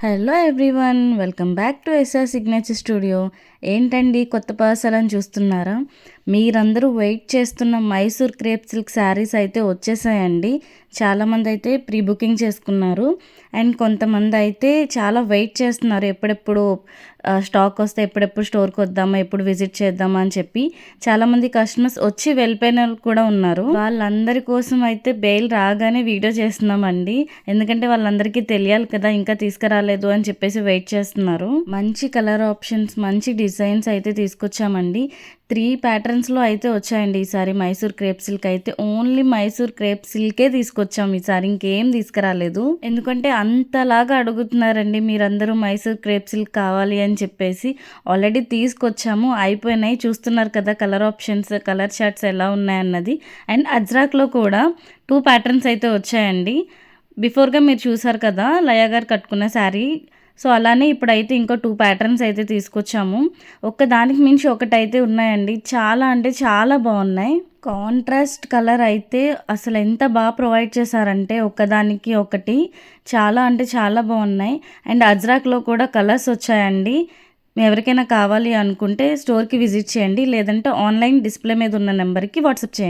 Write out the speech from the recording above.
Hello everyone, welcome back to SR signature studio. ఏంటండి కొత్త parcel చూస్తున్నారా? మీరందరూ వెయిట్ చేస్తున్న మైసూర్ క్రేప్ సిల్క్ శారీస్ అయితే వచ్చేసాయండి. చాలామంది అయితే ప్రీ బుకింగ్ చేసుకున్నారు అండ్ కొంతమంది అయితే చాలా వెయిట్ చేస్తున్నారు, ఎప్పుడెప్పుడు స్టాక్ వస్తే ఎప్పుడెప్పుడు స్టోర్కి వద్దామా, ఎప్పుడు విజిట్ చేద్దామా అని చెప్పి. చాలామంది కస్టమర్స్ వచ్చి వెళ్ళిపోయిన వాళ్ళు కూడా ఉన్నారు. వాళ్ళందరి కోసం అయితే బెయిల్ రాగానే వీడియో చేస్తున్నామండి, ఎందుకంటే వాళ్ళందరికీ తెలియాలి కదా ఇంకా తీసుకురాలేదు అని చెప్పేసి వెయిట్ చేస్తున్నారు. మంచి కలర్ ఆప్షన్స్, మంచి డిజైన్స్ అయితే తీసుకొచ్చామండి. 3 ప్యాటర్న్స్లో అయితే వచ్చాయండి ఈసారి. మైసూర్ క్రేప్ సిల్క్ అయితే ఓన్లీ మైసూర్ క్రేప్ సిల్కే తీసుకొచ్చాము ఈసారి, ఇంకేం తీసుకురాలేదు. ఎందుకంటే అంతలాగా అడుగుతున్నారండి మీరందరూ మైసూర్ క్రేప్ సిల్క్ కావాలి అని చెప్పేసి. ఆల్రెడీ తీసుకొచ్చాము, అయిపోయినాయి. చూస్తున్నారు కదా కలర్ ఆప్షన్స్, కలర్ చార్ట్స్ ఎలా ఉన్నాయన్నది. అండ్ అజ్రాక్లో కూడా 2 ప్యాటర్న్స్ అయితే వచ్చాయండి. బిఫోర్గా మీరు చూసారు కదా లయ గారు కట్టుకున్న శారీ, సో అలానే ఇప్పుడైతే ఇంకో 2 ప్యాటర్న్స్ అయితే తీసుకొచ్చాము. ఒక్కదానికి మించి ఒకటైతే ఉన్నాయండి, చాలా అంటే చాలా బాగున్నాయి. కాంట్రాస్ట్ కలర్ అయితే అసలు ఎంత బాగా ప్రొవైడ్ చేశారంటే ఒకదానికి ఒకటి చాలా అంటే చాలా బాగున్నాయి. అండ్ అజ్రాక్లో కూడా కలర్స్ వచ్చాయండి. ఎవరికైనా కావాలి అనుకుంటే స్టోర్కి విజిట్ చేయండి, లేదంటే ఆన్లైన్ డిస్ప్లే మీద ఉన్న నెంబర్కి వాట్సాప్ చేయండి.